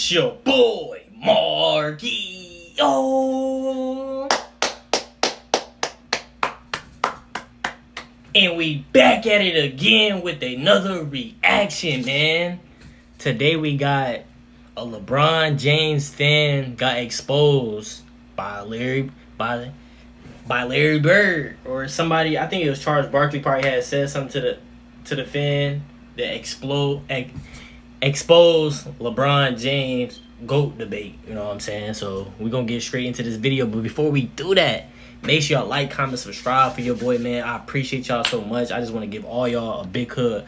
It's your boy, Marky. Oh. And we back at it again with another reaction, man. Today we got a LeBron James fan got exposed by Larry Bird or somebody. I think it was Charles Barkley probably had said something to the fan that exposed LeBron James GOAT debate. You know what I'm saying? So we're gonna get straight into this video. But before we do that, make sure y'all like, comment, subscribe for your boy, man. I appreciate y'all so much. I just want to give all y'all a big hug.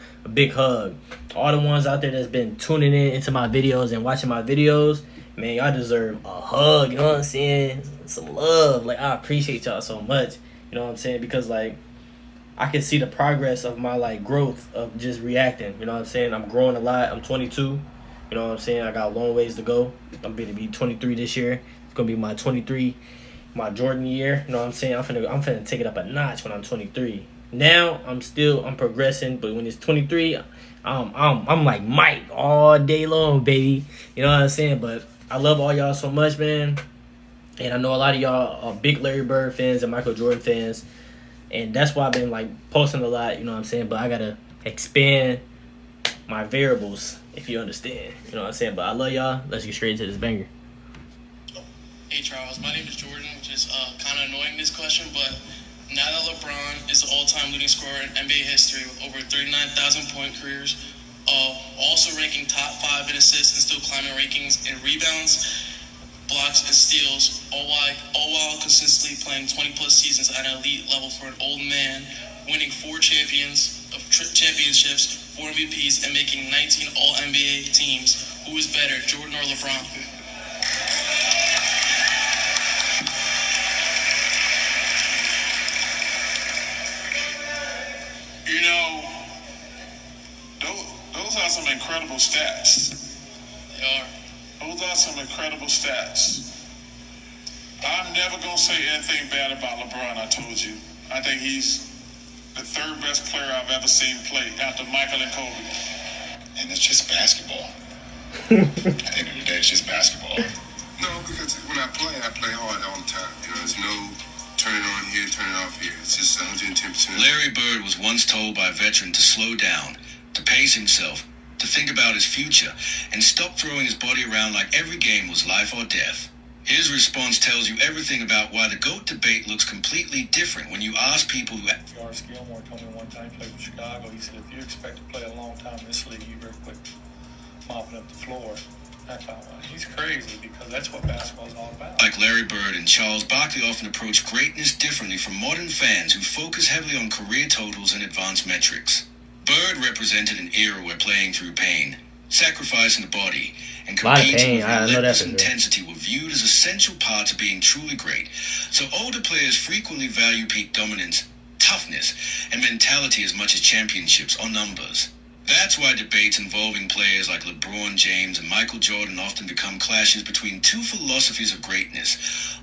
All the ones out there that's been tuning in into my videos and watching my videos, man, y'all deserve a hug. You know what I'm saying? Some love. Like, I appreciate y'all so much. You know what I'm saying? Because, like, I can see the progress of my, like, growth of just reacting. You know what I'm saying? I'm growing a lot. I'm 22. You know what I'm saying? I got a long ways to go. I'm going to be 23 this year. It's going to be my 23, my Jordan year. You know what I'm saying? I'm finna take it up a notch when I'm 23. Now, I'm progressing. But when it's 23, I'm like Mike all day long, baby. You know what I'm saying? But I love all y'all so much, man. And I know a lot of y'all are big Larry Bird fans and Michael Jordan fans. And that's why I've been, like, posting a lot, you know what I'm saying? But I got to expand my variables, if you understand. You know what I'm saying? But I love y'all. Let's get straight into this banger. Hey, Charles. My name is Jordan. Just kind of annoying this question, but now that LeBron is the all-time leading scorer in NBA history with over 39,000 point careers, also ranking top 5 in assists and still climbing rankings in rebounds, blocks, and steals, all while consistently playing 20-plus seasons at an elite level for an old man, winning 4 championships, 4 MVPs, and making 19 All-NBA teams. Who is better, Jordan or LeBron? You know, those are some incredible stats. They are. Those are some incredible stats. I'm never going to say anything bad about LeBron, I told you. I think he's the 3rd best player I've ever seen play after Michael and Kobe. And it's just basketball. At the end of the day, it's just basketball. No, because when I play hard all the time. You know, there's no turn it on here, turn it off here. It's just 110%. Larry Bird was once told by a veteran to slow down, to pace himself, to think about his future, and stop throwing his body around like every game was life or death. His response tells you everything about why the GOAT debate looks completely different when you ask people who... Jarvis Gilmore told me one time he played for Chicago. He said, if you expect to play a long time in this league, you better quit mopping up the floor. I thought, well, he's crazy because that's what basketball is all about. Like Larry Bird and Charles Barkley often approach greatness differently from modern fans who focus heavily on career totals and advanced metrics. Bird represented an era where playing through pain, sacrificing the body, and competing with relentless intensity were viewed as essential parts of being truly great. So older players frequently value peak dominance, toughness, and mentality as much as championships or numbers. That's why debates involving players like LeBron James and Michael Jordan often become clashes between 2 philosophies of greatness,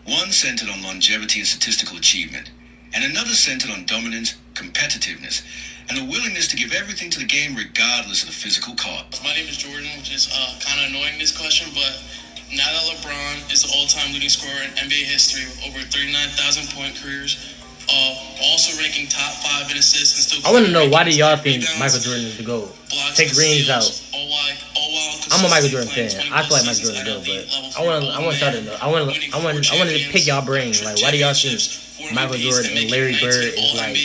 one centered on longevity and statistical achievement, and another centered on dominance, competitiveness, and the willingness to give everything to the game regardless of the physical cost. My name is Jordan, which is kind of annoying this question, but now that LeBron is the all-time leading scorer in NBA history with over 39,000 point careers, also ranking top 5 in assists and still... I want to know, why do y'all think Michael Jordan is the GOAT? Take rings out. I'm a Michael Jordan fan. I feel like Michael Jordan is the GOAT, but I want y'all to know. I want to pick y'all brain. Like, why do y'all think Michael Jordan and Larry Bird is like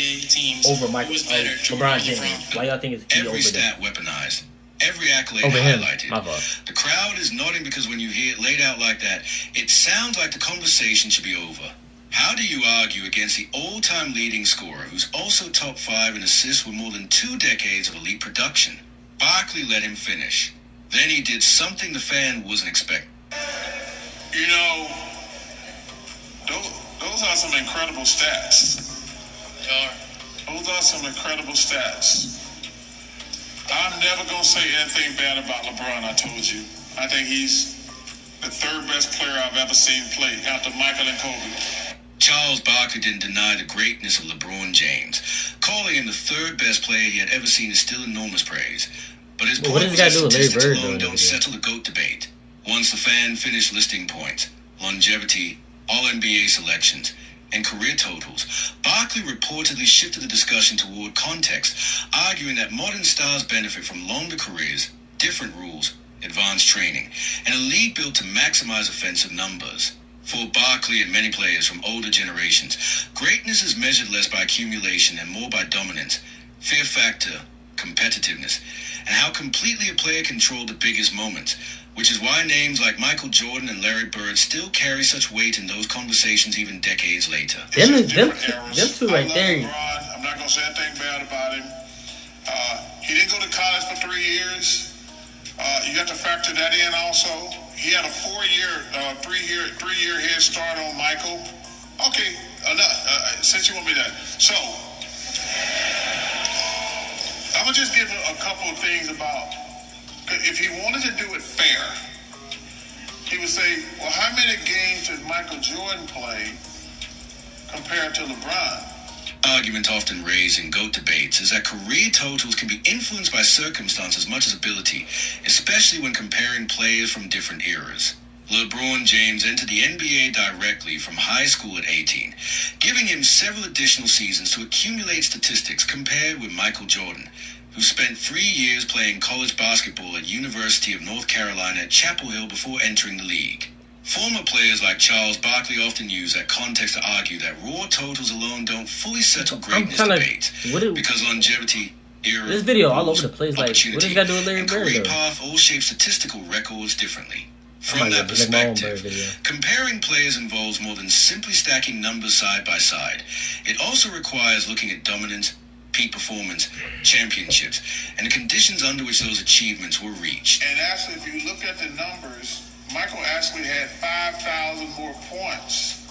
over LeBron James? Why y'all think it's over every stat them? Weaponized, every accolade Over him. highlighted. My fault. The crowd is nodding because when you hear it laid out like that, it sounds like the conversation should be over. How do you argue against the all-time leading scorer who's also top 5 in assists with more than 2 decades of elite production? Barkley let him finish. Then he did something the fan wasn't expecting. You know, those are some incredible stats. They are. Those are some incredible stats. I'm never going to say anything bad about LeBron, I told you. I think he's the 3rd best player I've ever seen play after Michael and Kobe. Charles Barkley didn't deny the greatness of LeBron James. Calling him the 3rd best player he had ever seen is still enormous praise. But his point was that statistics alone don't settle the GOAT debate. Once the fan finished listing points, longevity, All-NBA selections, and career totals, Barkley reportedly shifted the discussion toward context, arguing that modern stars benefit from longer careers, different rules, advanced training, and a league built to maximize offensive numbers. For Barkley and many players from older generations, greatness is measured less by accumulation and more by dominance, fear factor, competitiveness, and how completely a player controlled the biggest moments, which is why names like Michael Jordan and Larry Bird still carry such weight in those conversations even decades later. Them two right there. LeBron. I'm not going to say anything bad about him. He didn't go to college for 3 years. You got to factor that in also. He had a 3-year head start on Michael. Okay, since you want me that. So, I'm going to just give a couple of things about, if he wanted to do it fair, he would say, well, how many games did Michael Jordan play compared to LeBron? Argument often raised in GOAT debates is that career totals can be influenced by circumstance as much as ability, especially when comparing players from different eras. LeBron James entered the NBA directly from high school at 18, giving him several additional seasons to accumulate statistics compared with Michael Jordan, who spent 3 years playing college basketball at University of North Carolina at Chapel Hill before entering the league. Former players like Charles Barkley often use that context to argue that raw totals alone don't fully settle greatness debates, because longevity, era, this video all rules, over the place. Like, what does it got to do with Larry and Bird? career Though? path all shape statistical records differently. From that perspective, comparing players involves more than simply stacking numbers side by side. It also requires looking at dominance, peak performance, championships, and the conditions under which those achievements were reached. And actually, if you look at the numbers, Michael actually had 5,000 more points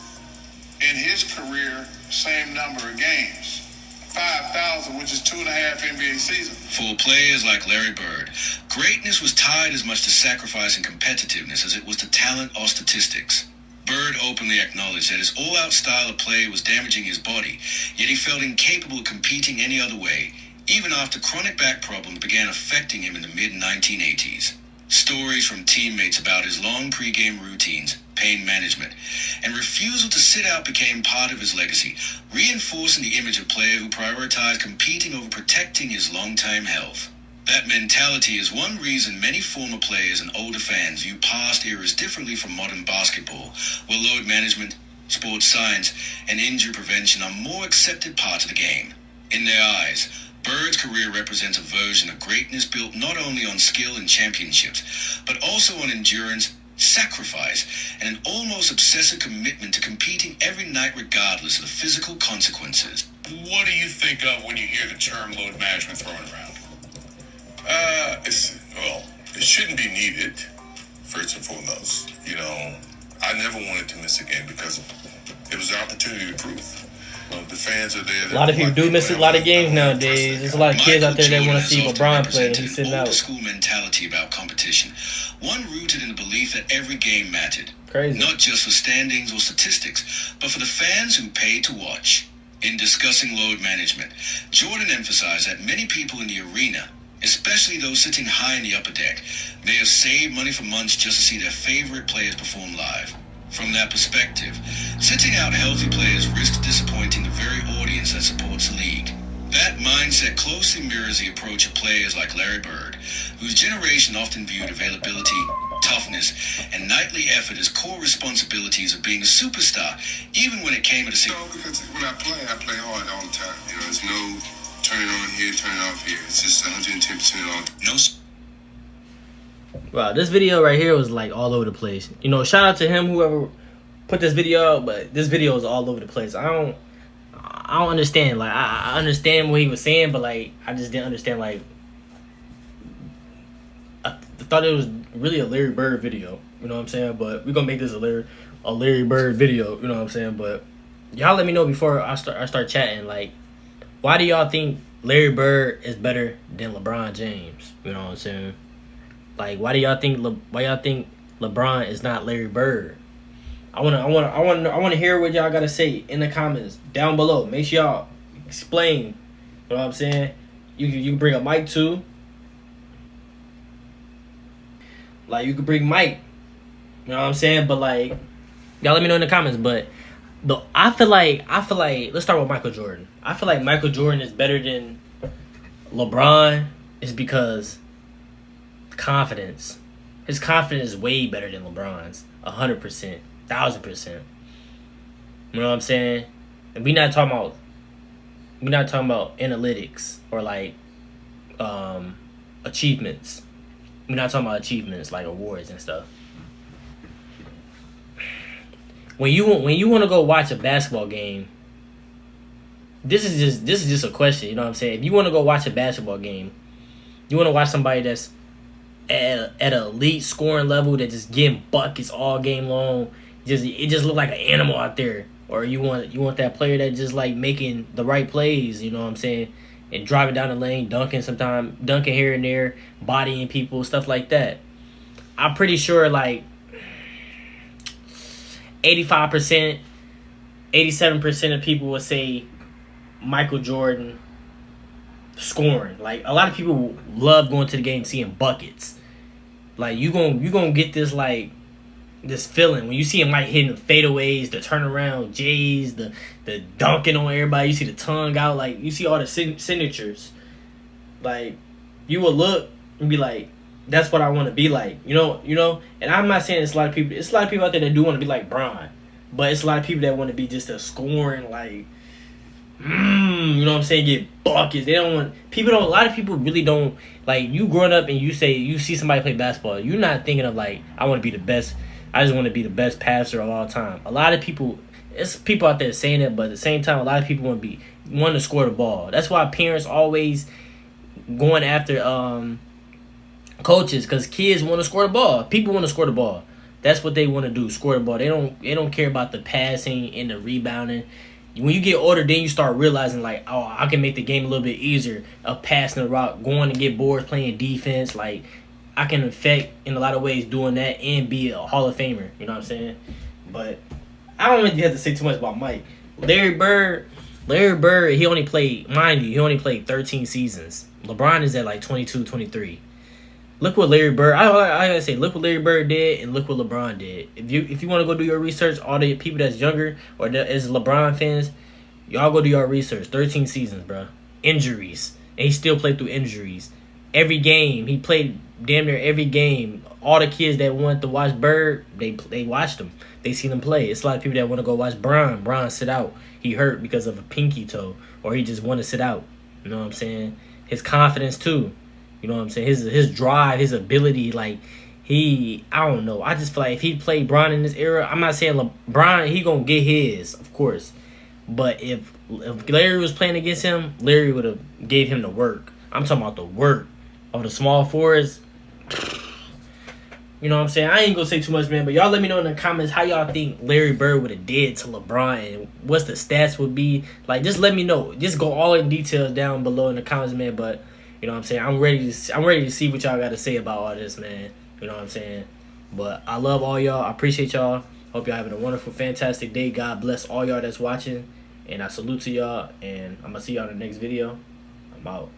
in his career, same number of games. 5,000, which is 2.5 NBA seasons. For players like Larry Bird, greatness was tied as much to sacrifice and competitiveness as it was to talent or statistics. Bird openly acknowledged that his all-out style of play was damaging his body, yet he felt incapable of competing any other way, even after chronic back problems began affecting him in the mid-1980s. Stories from teammates about his long pre-game routines, pain management, and refusal to sit out became part of his legacy, reinforcing the image of a player who prioritized competing over protecting his long-term health. That mentality is one reason many former players and older fans view past eras differently from modern basketball, where load management, sports science, and injury prevention are more accepted parts of the game. In their eyes, Bird's career represents a version of greatness built not only on skill and championships, but also on endurance, sacrifice, and an almost obsessive commitment to competing every night regardless of the physical consequences. What do you think of when you hear the term load management thrown around? It shouldn't be needed, first and foremost. You know, I never wanted to miss a game because it was an opportunity to prove. The fans are there. A lot of people do miss a lot of games nowadays. There's a lot of kids out there that want to see LeBron play, and he's sitting out. School mentality about competition, one rooted in the belief that every game mattered. Crazy. Not just for standings or statistics, but for the fans who paid to watch. In discussing load management, Jordan emphasized that many people in the arena, especially those sitting high in the upper deck, may have saved money for months just to see their favorite players perform live. From that perspective, sitting out healthy players risks disappointing the very audience that supports the league. That mindset closely mirrors the approach of players like Larry Bird, whose generation often viewed availability, toughness, and nightly effort as core responsibilities of being a superstar, even when it came at a Because when I play hard all the time. You know, there's no turning on here, turning off here. It's just 110% on. Wow, this video right here was like all over the place. You know, shout out to him, whoever put this video out, but this video is all over the place. I don't understand. Like, I understand what he was saying, but like, I just didn't understand. Like, I thought it was really a Larry Bird video. You know what I'm saying? But we're gonna make this a Larry Bird video. You know what I'm saying? But y'all let me know before I start chatting. Like, why do y'all think Larry Bird is better than LeBron James? You know what I'm saying? Like, why y'all think LeBron is not Larry Bird? I wanna hear what y'all gotta say in the comments down below. Make sure y'all explain. You know what I'm saying? You can bring a mic too. Like, you can bring Mike. You know what I'm saying? But like, y'all let me know in the comments. But I feel like let's start with Michael Jordan. I feel like Michael Jordan is better than LeBron is because confidence. His confidence is way better than LeBron's. 100%, 1000%. You know what I'm saying? And we're not talking about analytics or like achievements. We're not talking about achievements like awards and stuff. When you want to go watch a basketball game, this is just a question. You know what I'm saying? If you want to go watch a basketball game, you want to watch somebody that's at an elite scoring level that just getting buckets all game long. It just look like an animal out there. Or you want that player that just like making the right plays. You know what I'm saying? And driving down the lane, dunking here and there, bodying people, stuff like that. I'm pretty sure like 85%, 87% of people would say Michael Jordan scoring. Like a lot of people love going to the game seeing buckets. Like you gonna get this like this feeling when you see him like hitting the fadeaways, the turnaround J's, the dunking on everybody. You see the tongue out, like you see all the signatures. Like you will look and be like, that's what I want to be like, you know. And I'm not saying it's a lot of people. It's a lot of people out there that do want to be like Bron, but it's a lot of people that want to be just a scoring like, you know what I'm saying, get buckets. They don't want people. Don't a lot of people really don't like you growing up and you see somebody play basketball. You're not thinking of like I want to be the best. I just want to be the best passer of all time. A lot of people, it's people out there saying it, but at the same time, a lot of people want to score the ball. That's why parents always going after coaches, because kids want to score the ball. People want to score the ball. That's what they want to do, score the ball. They don't care about the passing and the rebounding. When you get older, then you start realizing like, oh, I can make the game a little bit easier of passing the rock, going to get boards, playing defense. Like I can affect in a lot of ways doing that and be a Hall of Famer. You know what I'm saying? But I don't really have to say too much about Mike. Larry Bird, he only played 13 seasons. LeBron is at like 22, 23. Look what Larry Bird. I gotta say, look what Larry Bird did, and look what LeBron did. If you want to go do your research, all the people that's younger or that is LeBron fans, y'all go do your research. 13 seasons, bro. Injuries, and he still played through injuries. Every game he played, damn near every game. All the kids that wanted to watch Bird, they watched him. They seen him play. It's a lot of people that want to go watch Bron. Bron sit out. He hurt because of a pinky toe, or he just want to sit out. You know what I'm saying? His confidence too. You know what I'm saying? His drive, his ability, like I don't know. I just feel like if he played Bron in this era, I'm not saying LeBron, he gonna get his, of course. But if Larry was playing against him, Larry would have gave him the work. I'm talking about the work of the small forwards. You know what I'm saying? I ain't gonna say too much, man, but y'all let me know in the comments how y'all think Larry Bird would have did to LeBron and what's the stats would be. Like, just let me know. Just go all in details down below in the comments, man. But you know what I'm saying? I'm ready to see what y'all got to say about all this, man. You know what I'm saying? But I love all y'all. I appreciate y'all. Hope y'all having a wonderful, fantastic day. God bless all y'all that's watching. And I salute to y'all. And I'm going to see y'all in the next video. I'm out.